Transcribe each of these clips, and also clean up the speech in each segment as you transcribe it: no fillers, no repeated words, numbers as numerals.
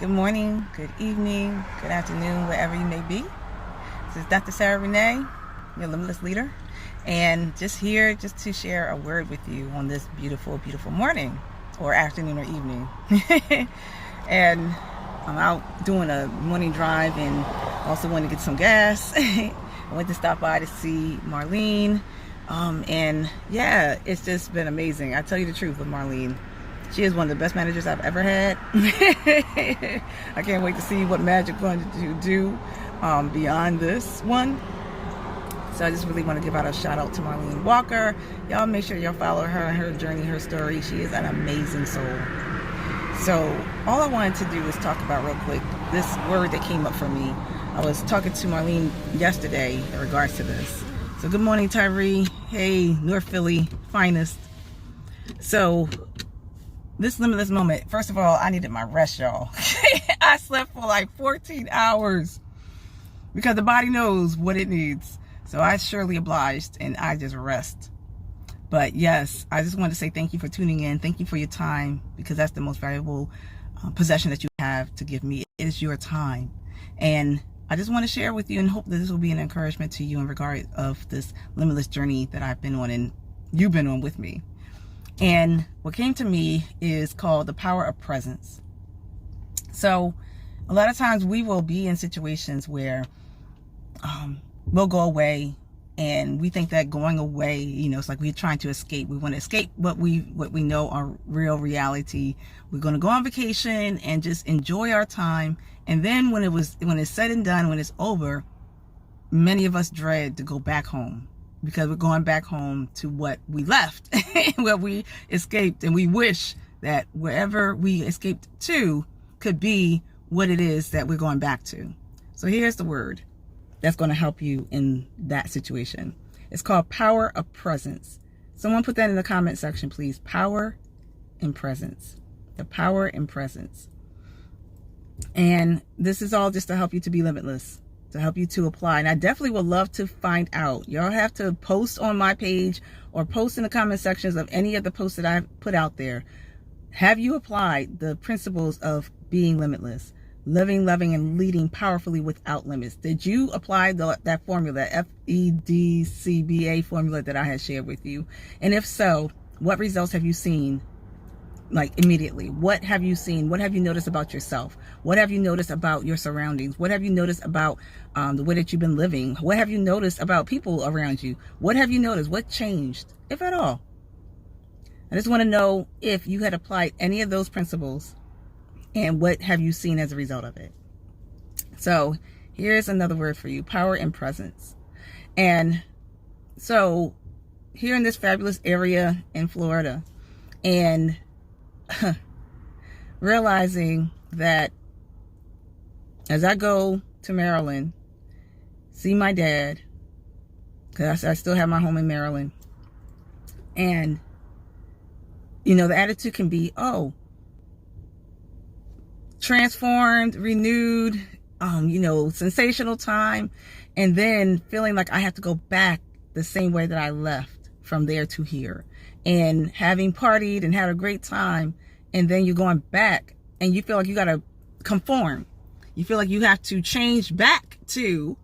Good morning, good evening, good afternoon, wherever you may be. This is Dr. Sarah Renee, your Limitless leader, and just here just to share a word with you on this beautiful, beautiful morning or afternoon or evening. And I'm out doing a morning drive and also want to get some gas. I went to stop by to see Marlene, and yeah, it's just been amazing. I tell you the truth with Marlene. She is one of the best managers I've ever had. I can't wait to see what magic going to do beyond this one. So I just really want to give out a shout out to Marlene Walker. Y'all make sure y'all follow her journey, her story. She is an amazing soul. So all I wanted to do is talk about real quick this word that came up for me. I was talking to Marlene yesterday in regards to this. So good morning, Tyree. Hey, North Philly finest. So this limitless moment, first of all, I needed my rest, y'all. I slept for like 14 hours because the body knows what it needs. So I surely obliged and I just rest. But yes, I just want to say thank you for tuning in. Thank you for your time, because that's the most valuable possession that you have to give me. It is your time. And I just want to share with you and hope that this will be an encouragement to you in regard of this limitless journey that I've been on and you've been on with me. And what came to me is called the power of presence. So a lot of times we will be in situations where we'll go away and we think that going away, it's like we're trying to escape. We want to escape what we know are real reality. We're going to go on vacation and just enjoy our time. And then when it's said and done, when it's over, many of us dread to go back home, because we're going back home to what we left, where we escaped, and we wish that wherever we escaped to could be what it is that we're going back to. So here's the word that's going to help you in that situation. It's called power of presence. Someone put that in the comment section, please. Power and presence. The power and presence. And this is all just to help you to be limitless, to help you to apply. And I definitely would love to find out. Y'all have to post on my page or post in the comment sections of any of the posts that I've put out there. Have you applied the principles of being limitless, living, loving, and leading powerfully without limits? Did you apply that formula, FEDCBA formula that I had shared with you? And if so, what results have you seen? Like immediately, what have you seen? What have you noticed about yourself? What have you noticed about your surroundings? What have you noticed about the way that you've been living? What have you noticed about people around you? What have you noticed? What changed, if at all? I just want to know if you had applied any of those principles and what have you seen as a result of it. So here's another word for you: power and presence. And so here in this fabulous area in Florida, and realizing that as I go to Maryland, see my dad, because I still have my home in Maryland, and the attitude can be, oh, transformed, renewed, sensational time, and then feeling like I have to go back the same way that I left from there to here, and having partied and had a great time, and then you're going back and you feel like you got to conform. You feel like you have to change back to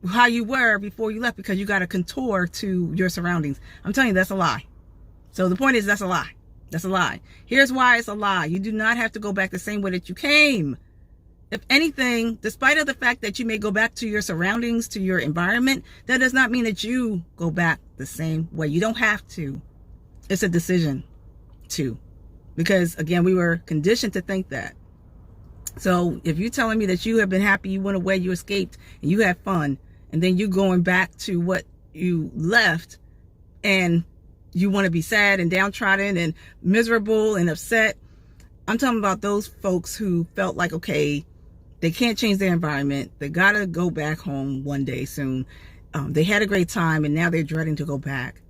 how you were before you left, because you got to contour to your surroundings. I'm telling you, that's a lie. So the point is, that's a lie. That's a lie. Here's why it's a lie. You do not have to go back the same way that you came. If anything, despite of the fact that you may go back to your surroundings, to your environment, that does not mean that you go back the same way. You don't have to. It's a decision to. Because, again, we were conditioned to think that. So if you're telling me that you have been happy, you went away, you escaped, and you had fun, and then you going back to what you left, and you want to be sad and downtrodden and miserable and upset, I'm talking about those folks who felt like, okay, they can't change their environment. They got to go back home one day soon. They had a great time, and now they're dreading to go back.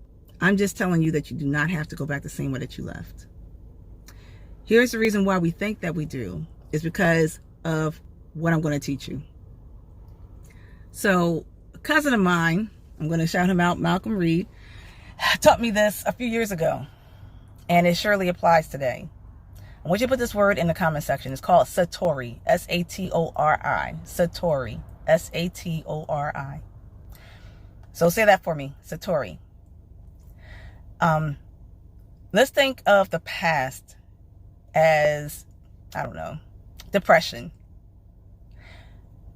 I'm just telling you that you do not have to go back the same way that you left. Here's the reason why we think that we do. It's because of what I'm going to teach you. So a cousin of mine, I'm going to shout him out, Malcolm Reed, taught me this a few years ago, and it surely applies today. I want you to put this word in the comment section. It's called Satori, S-A-T-O-R-I, Satori, S-A-T-O-R-I. So say that for me, Satori. Let's think of the past as, I don't know, depression.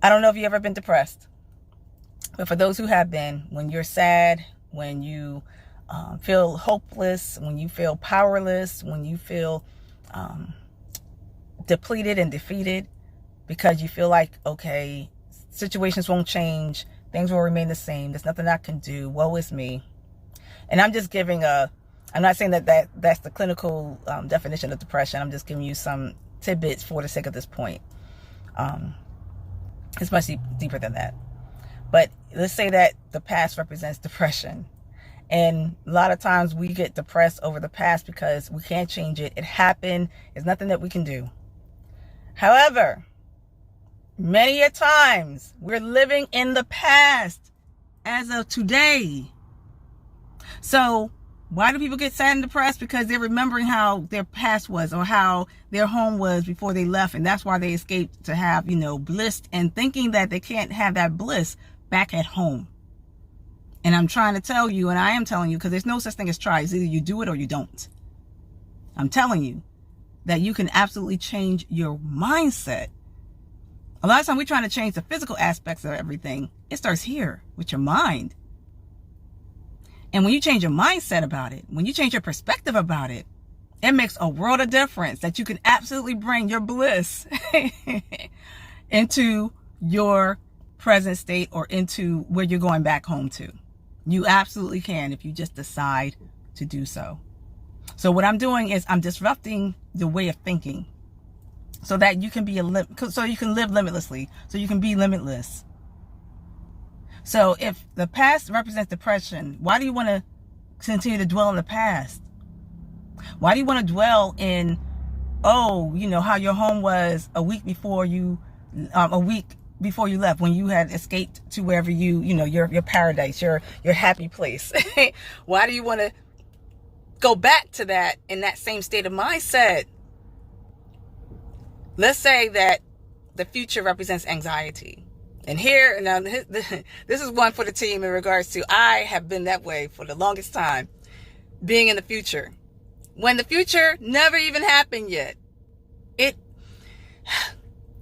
I don't know if you've ever been depressed, but for those who have been, when you're sad, when you feel hopeless, when you feel powerless, when you feel depleted and defeated because you feel like, okay, situations won't change, things will remain the same, there's nothing I can do, woe is me. And I'm just giving I'm not saying that's the clinical definition of depression. I'm just giving you some tidbits for the sake of this point. It's much deeper than that. But let's say that the past represents depression. And a lot of times we get depressed over the past because we can't change it. It happened. There's nothing that we can do. However, many a times we're living in the past as of today. So why do people get sad and depressed? Because they're remembering how their past was or how their home was before they left. And that's why they escaped to have, bliss, and thinking that they can't have that bliss back at home. And I'm trying to tell you, and I am telling you, because there's no such thing as try. It's either you do it or you don't. I'm telling you that you can absolutely change your mindset. A lot of times we're trying to change the physical aspects of everything. It starts here with your mind. And when you change your mindset about it, when you change your perspective about it, it makes a world of difference that you can absolutely bring your bliss into your present state or into where you're going back home to. You absolutely can if you just decide to do so. So what I'm doing is I'm disrupting the way of thinking so that you can so you can live limitlessly, so you can be limitless. So if the past represents depression, why do you want to continue to dwell in the past? Why do you want to dwell in, how your home was a week before you left, when you had escaped to wherever your paradise, your happy place? Why do you want to go back to that in that same state of mindset? Let's say that the future represents anxiety. And here, now this is one for the team in regards to, I have been that way for the longest time, being in the future. When the future never even happened yet.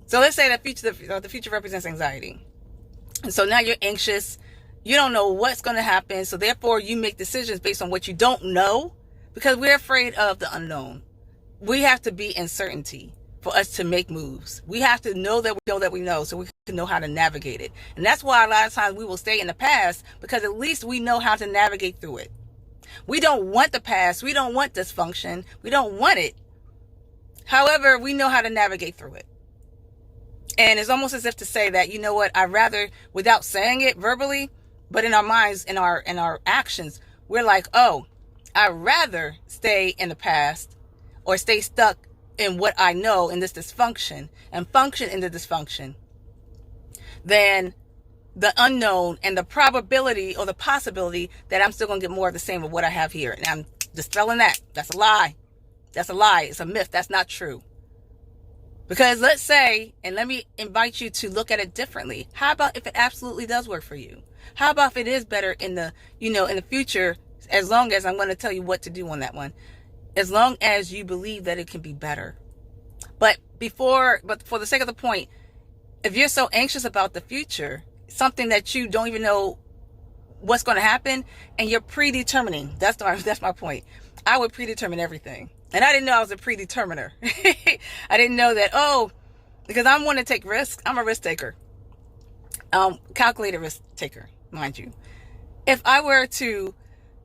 So let's say that the future represents anxiety. And so now you're anxious. You don't know what's going to happen. So therefore you make decisions based on what you don't know, because we're afraid of the unknown. We have to be in certainty for us to make moves. We have to know that we know so we can know how to navigate it. And that's why a lot of times we will stay in the past, because at least we know how to navigate through it. We don't want the past. We don't want dysfunction. We don't want it. However, we know how to navigate through it. And it's almost as if to say that, you know what, I'd rather, without saying it verbally, but in our minds, in our actions, we're like, oh, I'd rather stay in the past or stay stuck in what I know in this dysfunction and function in the dysfunction than the unknown and the probability or the possibility that I'm still going to get more of the same of what I have here. And I'm dispelling that. That's a lie. That's a lie. It's a myth. That's not true. Because let's say, and let me invite you to look at it differently. How about if it absolutely does work for you? How about if it is better in the future, as long as I'm going to tell you what to do on that one, as long as you believe that it can be better. But for the sake of the point, if you're so anxious about the future, something that you don't even know what's going to happen, and you're predetermining, that's my point. I would predetermine everything. And I didn't know I was a predeterminer. I didn't know that, because I want to take risks. I'm a risk taker. Calculated risk taker, mind you. If I were to,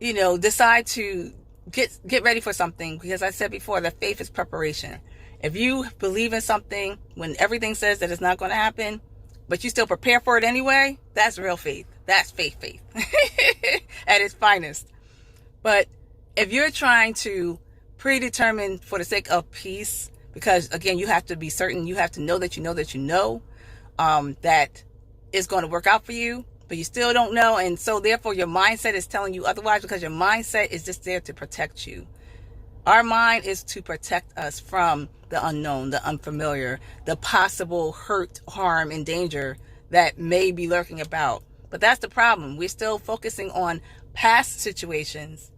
decide to get ready for something, because I said before that faith is preparation. If you believe in something when everything says that it's not going to happen, but you still prepare for it anyway, that's real faith. That's faith at its finest. But if you're trying to predetermine for the sake of peace, because again, you have to be certain, you have to know that that it's going to work out for you, but you still don't know. And so therefore your mindset is telling you otherwise, because your mindset is just there to protect you. Our mind is to protect us from the unknown, the unfamiliar, the possible hurt, harm, and danger that may be lurking about. But that's the problem. We're still focusing on past situations,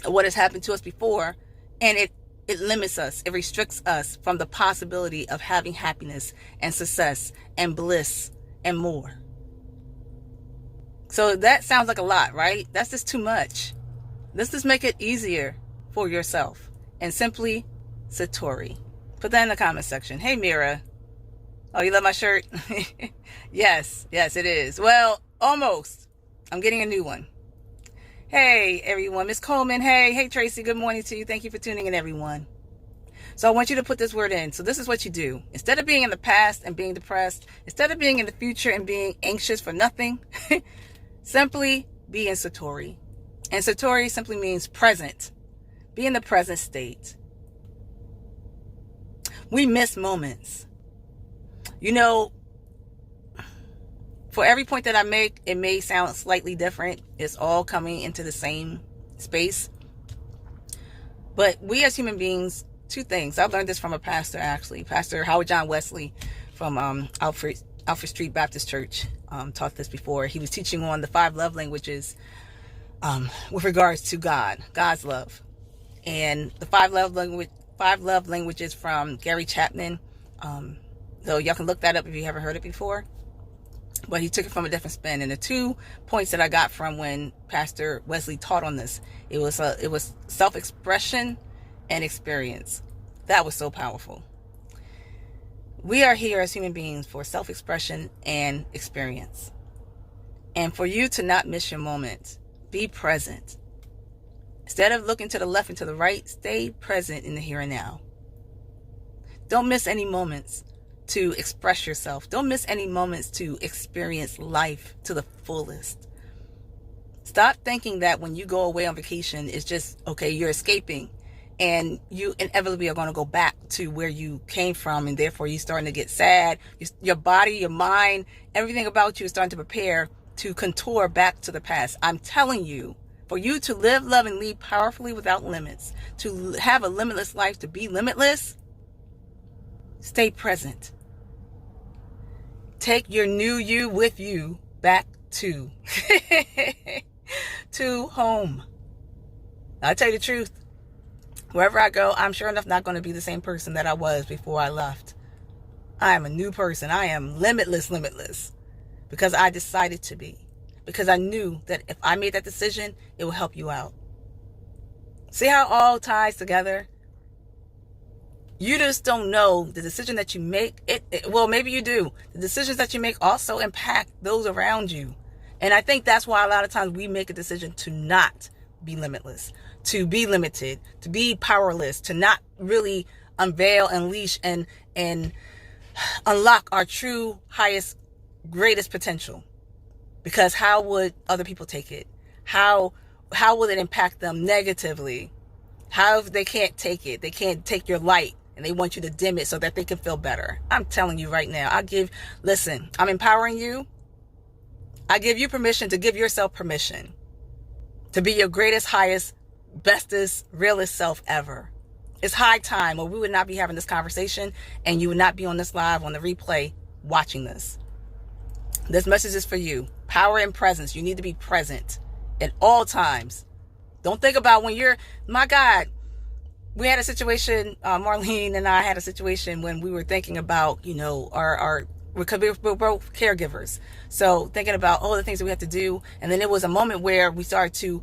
what has happened to us before, and it limits us, it restricts us from the possibility of having happiness and success and bliss and more. So that sounds like a lot, right? That's just too much. Let's just make it easier for yourself and simply Satori. Put that in the comment section. Hey, Mira. Oh, you love my shirt? Yes, it is. Well, almost. I'm getting a new one. Hey, everyone. Miss Coleman. Hey, Tracy. Good morning to you. Thank you for tuning in, everyone. So I want you to put this word in. So this is what you do. Instead of being in the past and being depressed, instead of being in the future and being anxious for nothing, simply be in Satori. And Satori simply means present. Be in the present state. We miss moments. You know, for every point that I make, it may sound slightly different. It's all coming into the same space. But we as human beings, two things. I've learned this from a pastor, actually. Pastor Howard John Wesley from Alfred Street Baptist Church taught this before. He was teaching on the 5 love languages with regards to God's love. And the 5 love languages from Gary Chapman. So y'all can look that up if you haven't heard it before. But he took it from a different spin. And the 2 points that I got from when Pastor Wesley taught on this, it was self-expression and experience. That was so powerful. We are here as human beings for self-expression and experience. And for you to not miss your moment, be present. Instead of looking to the left and to the right, stay present in the here and now. Don't miss any moments to express yourself. Don't miss any moments to experience life to the fullest. Stop thinking that when you go away on vacation, it's just, okay, you're escaping and you inevitably are going to go back to where you came from, and therefore you're starting to get sad. Your body, your mind, everything about you is starting to prepare to contour back to the past. I'm telling you, for you to live, love, and lead powerfully without limits, to have a limitless life, to be limitless, stay present. Take your new you with you back to home. I'll tell you the truth. Wherever I go, I'm sure enough not going to be the same person that I was before I left. I am a new person. I am limitless. Because I decided to be. Because I knew that if I made that decision, it will help you out. See how it all ties together? You just don't know the decision that you make. Well, maybe you do. The decisions that you make also impact those around you. And I think that's why a lot of times we make a decision to not be limitless, to be limited, to be powerless, to not really unveil, unleash, and unlock our true, highest, greatest potential. Because how would other people take it? How will it impact them negatively? How if they can't take it? They can't take your light. And they want you to dim it so that they can feel better. I'm telling you right now, I'm empowering you. I give you permission to give yourself permission to be your greatest, highest, bestest, realest self ever. It's high time, or we would not be having this conversation and you would not be on this live, on the replay, watching this. This message is for you. Power and presence. You need to be present at all times. Don't think about when my God, we had a situation, Marlene and I had a situation when we were thinking about, because we're both caregivers. So thinking about all the things that we have to do. And then it was a moment where we started to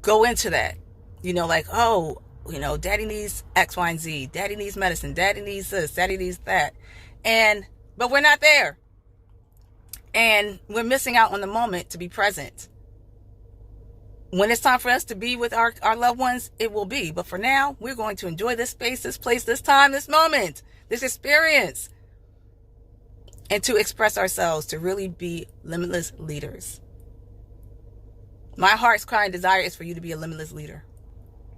go into that, daddy needs X, Y, and Z. Daddy needs medicine. Daddy needs this. Daddy needs that. But we're not there. And we're missing out on the moment to be present. When it's time for us to be with our loved ones, it will be. But for now, we're going to enjoy this space, this place, this time, this moment, this experience. And to express ourselves, to really be limitless leaders. My heart's cry and desire is for you to be a limitless leader.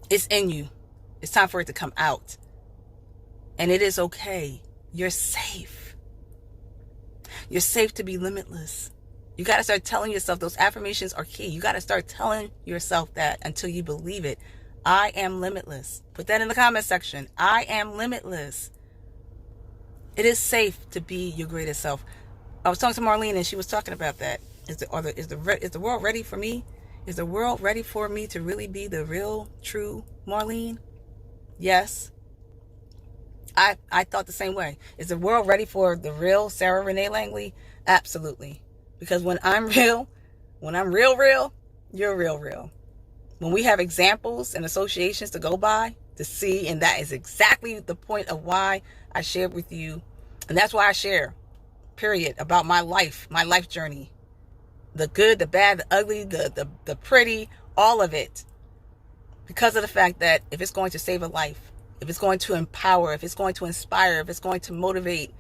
It's in you. It's time for it to come out. And it is okay. You're safe. You're safe to be limitless. You got to start telling yourself, those affirmations are key. You got to start telling yourself that until you believe it. I am limitless. Put that in the comment section. I am limitless. It is safe to be your greatest self. I was talking to Marlene and she was talking about that. Is the world ready for me? Is the world ready for me to really be the real, true Marlene? Yes. I thought the same way. Is the world ready for the real Sarah Renee Langley? Absolutely. Because when I'm real, you're real. When we have examples and associations to go by, to see, and that is exactly the point of why I shared with you. And that's why I share, period, about my life journey. The good, the bad, the ugly, the pretty, all of it. Because of the fact that if it's going to save a life, if it's going to empower, if it's going to inspire, if it's going to motivate,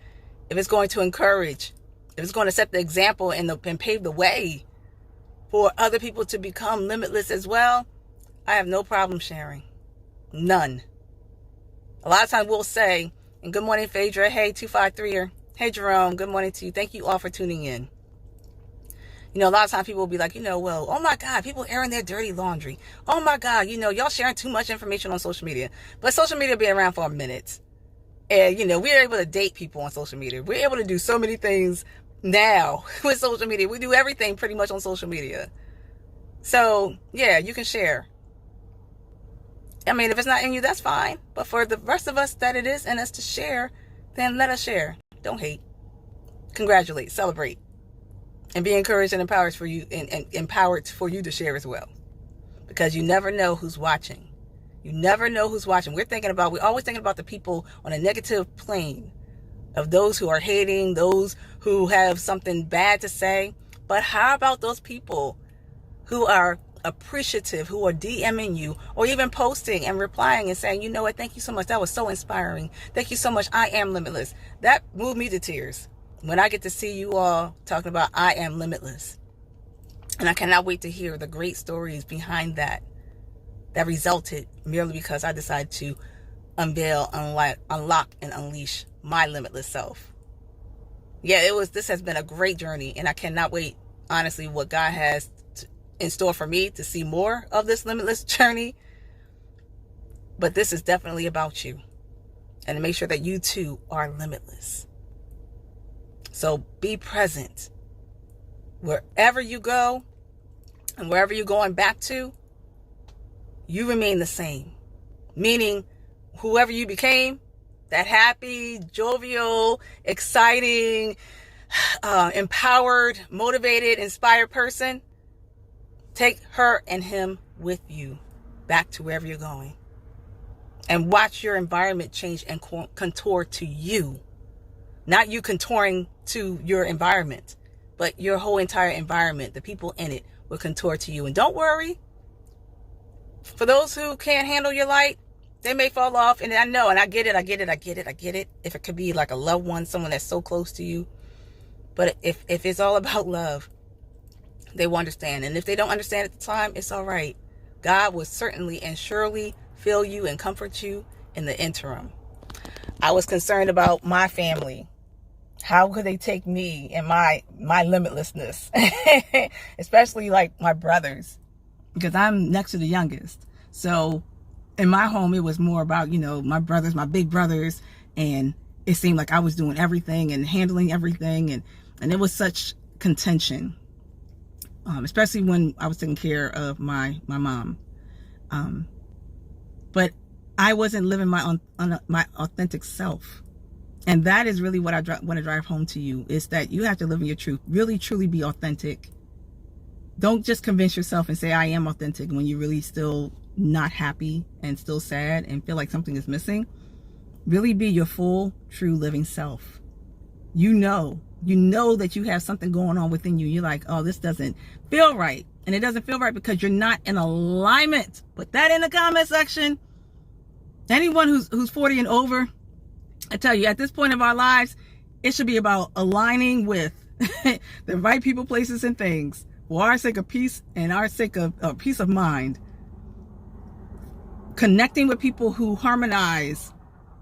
if it's going to encourage, if it's going to set the example and pave the way for other people to become limitless as well, I have no problem sharing. None. A lot of times we'll say, and good morning, Phaedra. Hey, 253er. Hey, Jerome. Good morning to you. Thank you all for tuning in. You know, a lot of times people will be like, well, oh my God, people airing their dirty laundry. Oh my God, y'all sharing too much information on social media. But social media been around for a minute. And, we're able to date people on social media. We're able to do so many things now with social media. We do everything pretty much on social media. So, yeah, you can share. I mean, if it's not in you, that's fine. But for the rest of us that it is in us to share, then let us share. Don't hate. Congratulate. Celebrate. And be encouraged and empowered for you and empowered for you to share as well. Because you never know who's watching. You never know who's watching. We're always thinking about the people on a negative plane of those who are hating, those who have something bad to say. But how about those people who are appreciative, who are DMing you or even posting and replying and saying, you know what, thank you so much. That was so inspiring. Thank you so much. I am limitless. That moved me to tears when I get to see you all talking about I am limitless. And I cannot wait to hear the great stories behind that resulted merely because I decided to unveil, unlock, and unleash my limitless self. Yeah, this has been a great journey, and I cannot wait, honestly, what God has in store for me to see more of this limitless journey. But this is definitely about you, and to make sure that you too are limitless. So be present wherever you go, and wherever you're going back to, you remain the same. Meaning, whoever you became, that happy, jovial, exciting, empowered, motivated, inspired person, take her and him with you back to wherever you're going. And watch your environment change and contour to you. Not you contouring to your environment, but your whole entire environment, the people in it, will contour to you. And don't worry. For those who can't handle your light, they may fall off. And I know, and I get it. If it could be like a loved one, someone that's so close to you. But if it's all about love, they will understand. And if they don't understand at the time, it's all right. God will certainly and surely fill you and comfort you in the interim. I was concerned about my family. How could they take me and my limitlessness? Especially like my brothers, because I'm next to the youngest. So in my home, it was more about, my brothers, my big brothers. And it seemed like I was doing everything and handling everything. And it was such contention, especially when I was taking care of my mom. But I wasn't living my authentic self. And that is really what I want to drive home to you, is that you have to live in your truth. Really, truly be authentic. Don't just convince yourself and say, I am authentic, when you're really still not happy and still sad and feel like something is missing. Really be your full, true, living self. You know that you have something going on within you. You're like, oh, this doesn't feel right. And it doesn't feel right because you're not in alignment. Put that in the comment section. Anyone who's 40 and over, I tell you, at this point of our lives, it should be about aligning with the right people, places, and things for our sake of peace and our sake of peace of mind. Connecting with people who harmonize,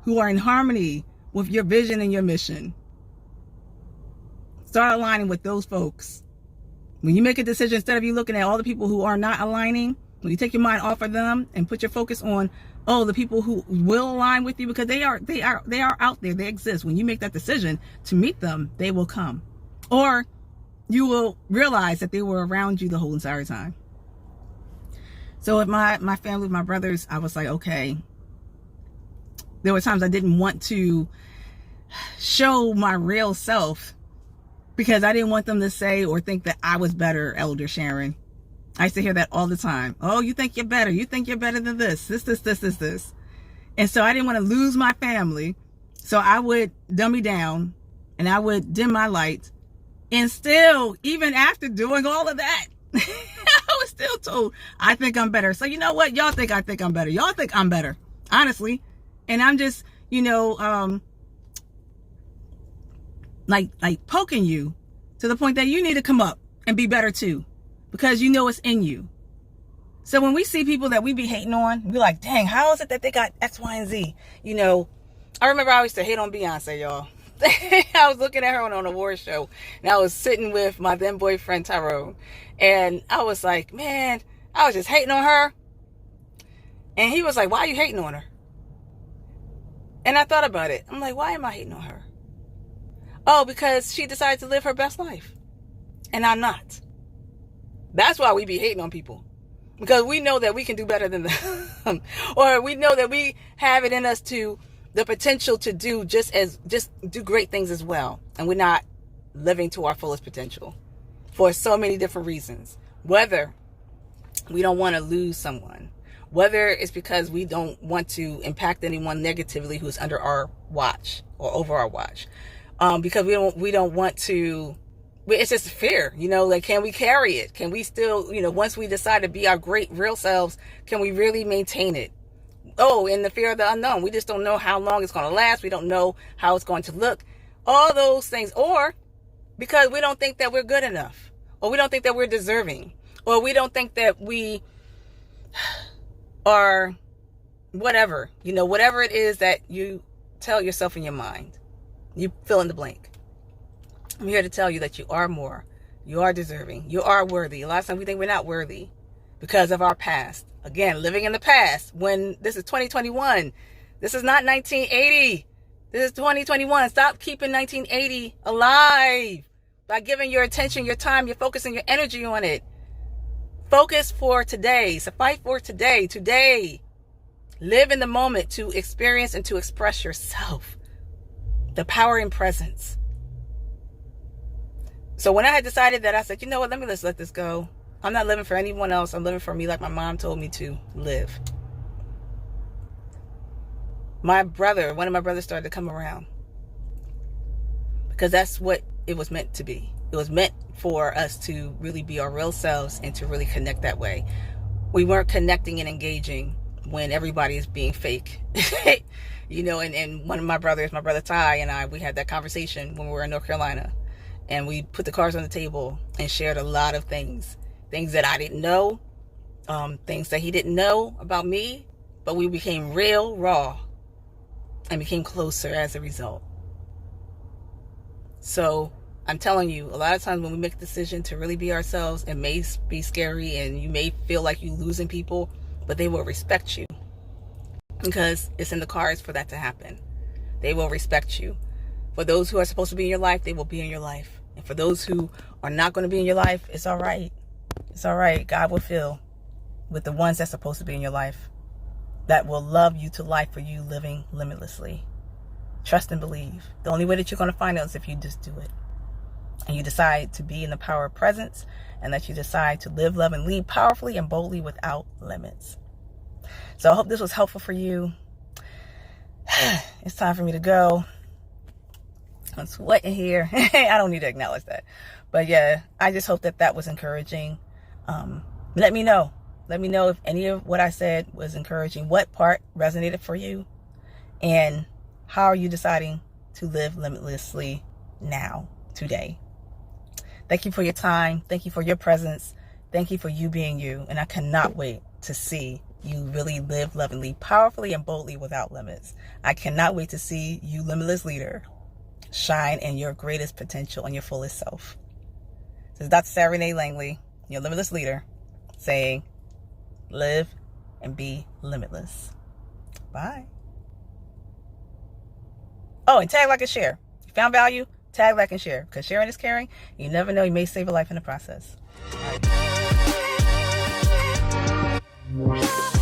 who are in harmony with your vision and your mission. Start aligning with those folks. When you make a decision, instead of you looking at all the people who are not aligning, When you take your mind off of them and put your focus on, the people who will align with you, because they are out there. They exist. When you make that decision to meet them, they will come. Or you will realize that they were around you the whole entire time. So with my family, my brothers, I was like, okay. There were times I didn't want to show my real self because I didn't want them to say or think that I was better, Elder Sharon. I used to hear that all the time. Oh, you think you're better. You think you're better than this. This. And so I didn't want to lose my family. So I would dummy down and I would dim my light. And still, even after doing all of that, I was still told, I think I'm better. So you know what? Y'all think I think I'm better. Y'all think I'm better. Honestly. And I'm just, like poking you to the point that you need to come up and be better too. Because it's in you. So when we see people that we be hating on, we're like, dang, how is it that they got X, Y, and Z? I remember I used to hate on Beyonce, y'all. I was looking at her on an award show, and I was sitting with my then boyfriend, Tyrone. And I was like, man, I was just hating on her. And he was like, why are you hating on her? And I thought about it. I'm like, why am I hating on her? Oh, because she decided to live her best life. And I'm not. That's why we be hating on people. Because we know that we can do better than them. Or we know that we have it in us to the potential to do just do great things as well. And we're not living to our fullest potential for so many different reasons. Whether we don't want to lose someone, whether it's because we don't want to impact anyone negatively who's under our watch or over our watch, because we don't want to. It's just fear, like, can we carry it? Can we still, once we decide to be our great real selves, can we really maintain it? Oh, in the fear of the unknown. We just don't know how long it's going to last. We don't know how it's going to look. All those things. Or because we don't think that we're good enough. Or we don't think that we're deserving. Or we don't think that we are whatever. Whatever it is that you tell yourself in your mind. You fill in the blank. I'm here to tell you that you are more. You are deserving. You are worthy. A lot of times we think we're not worthy because of our past. Again, living in the past when this is 2021. This is not 1980. This is 2021. Stop keeping 1980 alive by giving your attention, your time, your focus, and your energy on it. Focus for today. So fight for today. Today. Live in the moment to experience and to express yourself. The power in presence. So when I had decided that, I said, you know what, let me just let this go. I'm not living for anyone else. I'm living for me like my mom told me to live. One of my brothers started to come around. Because that's what it was meant to be. It was meant for us to really be our real selves and to really connect that way. We weren't connecting and engaging when everybody is being fake. And one of my brothers, my brother Ty and I, we had that conversation when we were in North Carolina. And we put the cards on the table and shared a lot of things that I didn't know, things that he didn't know about me, but we became real, raw, and became closer as a result. So I'm telling you, a lot of times when we make a decision to really be ourselves, it may be scary and you may feel like you're losing people, but they will respect you because it's in the cards for that to happen. They will respect you. For those who are supposed to be in your life, they will be in your life. And for those who are not going to be in your life, it's all right. It's all right. God will fill with the ones that's supposed to be in your life that will love you to life for you living limitlessly. Trust and believe. The only way that you're going to find out is if you just do it. And you decide to be in the power of presence, and that you decide to live, love, and lead powerfully and boldly without limits. So I hope this was helpful for you. It's time for me to go. I'm sweating here. I don't need to acknowledge that. But yeah, I just hope that was encouraging. Let me know. Let me know if any of what I said was encouraging. What part resonated for you? And how are you deciding to live limitlessly now, today? Thank you for your time. Thank you for your presence. Thank you for you being you. And I cannot wait to see you really live, love, and lead powerfully and boldly without limits. I cannot wait to see you, Limitless Leader, shine in your greatest potential and your fullest self. This is Dr. Renee Langley, your Limitless Leader, saying live, and be limitless. Bye. Oh, and tag, like, and share. You found value? Tag, like, and share. Because sharing is caring. You never know. You may save a life in the process. All right.